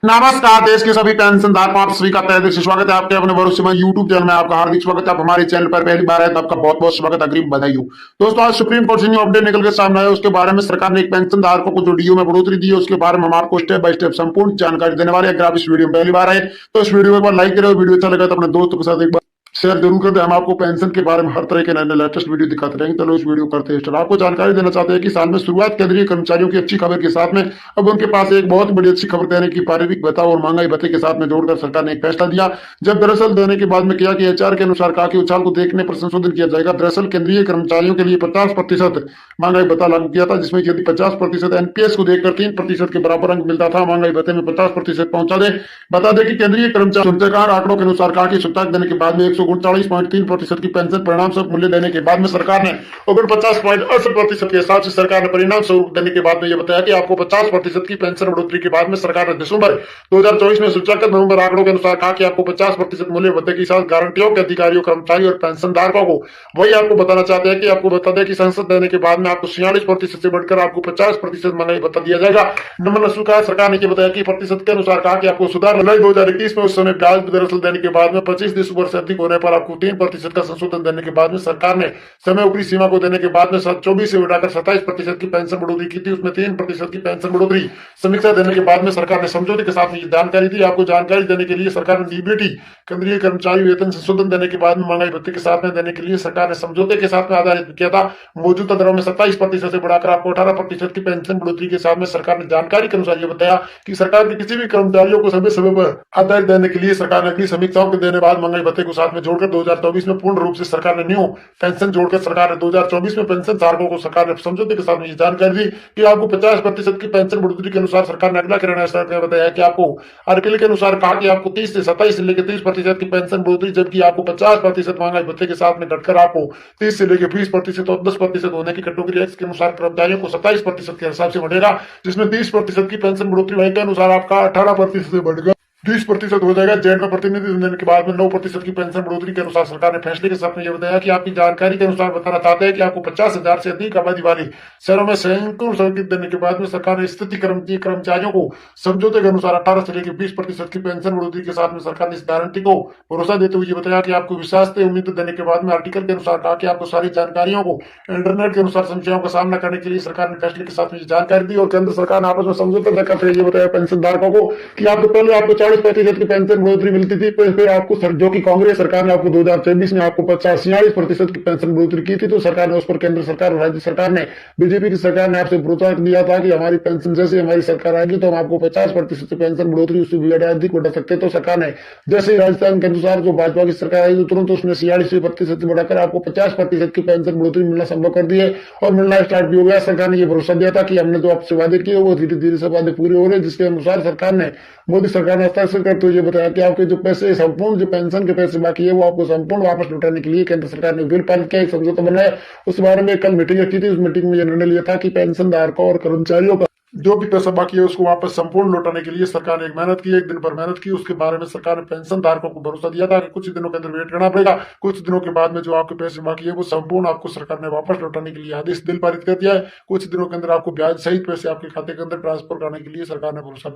नमस्कार। देश के सभी पेंशनधारकों को आप सभी का तहे दिल से स्वागत है आपके अपने भरोसेमंद यूट्यूब चैनल में। आपका हार्दिक स्वागत है। आप हमारे चैनल पर पहली बार है तो आपका बहुत बहुत स्वागत, अग्रिम बधाई हो। दोस्तों, आज सुप्रीम कोर्ट से न्यू अपडेट निकल के सामने आया। उसके बारे में सरकार ने एक पेंशन धारकों को जो डीओ में बढ़ोतरी दी है उसके बारे में हम आपको स्टेप बाय स्टेप संपूर्ण जानकारी देने वाले हैं। अगर आप इस वीडियो में पहली बार आए तो इस वीडियो को एक बार लाइक करें और वीडियो अच्छा लगा तो अपने दोस्तों के साथ एक बार शेयर जरूर कर दे। हम आपको पेंशन के बारे में हर तरह के नए नए लेटेस्ट वीडियो दिखाते रहेंगे। चलो इस वीडियो करते हैं। आपको जानकारी देना चाहते हैं कि साल में शुरुआत केंद्रीय कर्मचारियों की अच्छी खबर के साथ में अब उनके पास एक बहुत बड़ी अच्छी खबर देने की पारिवारिक भत्ता और महंगाई भत्ते के साथ में जोड़कर सरकार ने एक फैसला दिया। जब दरअसल देने के बाद में किया कि एचआर के अनुसार कहा कि उछाल को देखने पर संशोधन किया जाएगा। दरअसल केंद्रीय कर्मचारियों के लिए 50% महंगाई भत्ता लागू किया था, जिसमें यदि 50% एनपीएस को देखकर 3% के बराबर अंक मिलता था, महंगाई भत्ते में 50% पहुंचा दे। बता दें कि केंद्रीय कर्मचारी सूचकांक आंकड़ों के अनुसार कहा कि सूचकांक देने के बाद में 139.3% की पेंशन परिणाम स्वरूप मूल्य देने के बाद में सरकार ने 49.68% के हिसाब से सरकार ने परिणाम स्वरूप देने के बाद में यह बताया कि आपको 50% की पेंशन बढ़ोतरी के बाद में सरकार ने दिसंबर 2024 में सूचकांक नवंबर आंकड़ों के अनुसार कहा कि आपको 50% मूल्य भत्ते के साथ गारंटियों के अधिकारियों, कर्मचारी और पेंशन धारकों को वही आपको बताना चाहते हैं कि आपको बता दें कि संसद देने के बाद में आपको 46% से बढ़कर आपको 50% महंगाई भत्ता दिया जाएगा। नंबर स्वीकार सरकार ने बताया कि प्रतिशत के अनुसार कहा कि आपको सुधार जुलाई 2021 में उस समय ब्याज दरअसल देने के बाद में 25 दिसंबर से अधिक होने पर आपको 3% का संशोधन देने के बाद में सरकार ने समय ऊपरी सीमा को देने के बाद में 24 से बढ़ाकर 27% की पेंशन बढ़ोतरी की थी। उसमें 3% की पेंशन बढ़ोतरी समीक्षा देने के बाद में सरकार ने समझौते के साथ में जानकारी दी। आपको जानकारी देने के लिए सरकार ने डीबीटी केंद्रीय कर्मचारी वेतन संशोधन देने के बाद में महंगाई भत्ते के साथ में देने के लिए सरकार ने समझौते के साथ में आधारित किया था। मौजूदा दरों में 27% से बढ़ाकर आपको 18% की पेंशन बढ़ोतरी के साथ में सरकार ने जानकारी के अनुसार यह बताया कि सरकार के किसी भी कर्मचारियों को समय समय पर आधार देने के लिए सरकार ने अगली समीक्षाओं के देने बाद महंगाई भत्ते को साथ में जोड़कर 2024 में पूर्ण रूप से सरकार ने न्यू पेंशन जोड़कर सरकार ने 2024 में पेंशन धारकों को सरकार ने समझौते के साथ में जानकारी दी कि आपको 50% की पेंशन बढ़ोतरी के अनुसार सरकार ने अगला करना है। बताया कि आपको आरपीएल के अनुसार कहा कि आपको 30 से 27 से लेकर 30% की पेंशन बढ़ोतरी, जबकि आपको 50% महंगाई भत्ते के साथ में घटकर आपको 30 से लेकर 20% और 10% होने की कैटेगरी एक्स के अनुसार कर्मचारियों को 27% के हिसाब से बढ़ेगा, जिसमें 30% की पेंशन बढ़ोतरी वहीं के अनुसार आपका 18% से बढ़ेगा 20% हो जाएगा। जेड में प्रतिनिधि देने के बाद में 9% की पेंशन बढ़ोतरी के अनुसार सरकार ने फैसले के साथ में यह बताया कि आपकी जानकारी के अनुसार बताना चाहते हैं कि आपको 50,000 से अधिक आबादी वाली शहरों में संयुक्त सर्किट देने के बाद में सरकार ने स्थिति कर्मचारियों को समझौते के अनुसार 18 से लेकर 20% की पेंशन बढ़ोतरी के साथ में सरकार ने इस गारंटी को भरोसा देते हुए ये बताया कि आपको विश्वास से उम्मीद देने के बाद में आर्टिकल के अनुसार कहा कि आपको सारी जानकारियों को इंटरनेट के अनुसार समस्याओं का सामना करने के लिए सरकार ने फैसले के साथ में जानकारी दी। और केंद्र सरकार ने आपस में समझौता करते हुए बताया पेंशन धारकों को कि आपको पहले आपको 40% की पेंशन बढ़ोतरी मिलती थी, फिर आपको जो कि कांग्रेस सरकार ने आपको 2024 में आपको 46% की पेंशन बढ़ोतरी की थी, तो सरकार ने उस पर केंद्र सरकार और राज्य सरकार ने, बीजेपी की सरकार ने आपसे भरोसा दिया था कि हमारी पेंशन जैसे हमारी सरकार आएगी तो हम आपको 50% पेंशन बढ़ोतरी उससे भी अधिक बढ़ा सकते। तो सरकार ने जैसे ही राजस्थान के अनुसार जो भाजपा की सरकार आई तो तुरंत उसने 46% बढ़ाकर आपको 50% की पेंशन बढ़ोतरी मिलना संभव कर दी है और मिलना स्टार्ट भी हो गया। सरकार ने यह भरोसा दिया था कि हमने जो आपसे वादे किए वो धीरे धीरे से वादे पूरे हो रहे, जिसके अनुसार सरकार ने, मोदी सरकार ने हस्ताक्षर करते हुए बताया कि आपके जो पैसे संपूर्ण जो पेंशन के पैसे बाकी है वो आपको संपूर्ण वापस लौटाने के लिए केंद्र सरकार ने बिल पारित किया, एक समझौता बनाया। उस बारे में कल मीटिंग रखी थी। उस मीटिंग में यह निर्णय लिया था कि पेंशन धारकों और कर्मचारियों का जो भी पैसा बाकी है उसको वापस संपूर्ण लौटाने के लिए सरकार ने एक मेहनत की, एक दिन पर मेहनत की। उसके बारे में सरकार ने पेंशन धारकों को भरोसा दिया था कि कुछ दिनों के अंदर वेट करना पड़ेगा, कुछ दिनों के बाद में जो आपके पैसे बाकी है वो संपूर्ण आपको सरकार ने वापस लौटाने के लिए आदेश बिल पारित कर दिया है। कुछ दिनों के अंदर आपको ब्याज सहित पैसे आपके खाते के अंदर ट्रांसफर करने के लिए सरकार ने भरोसा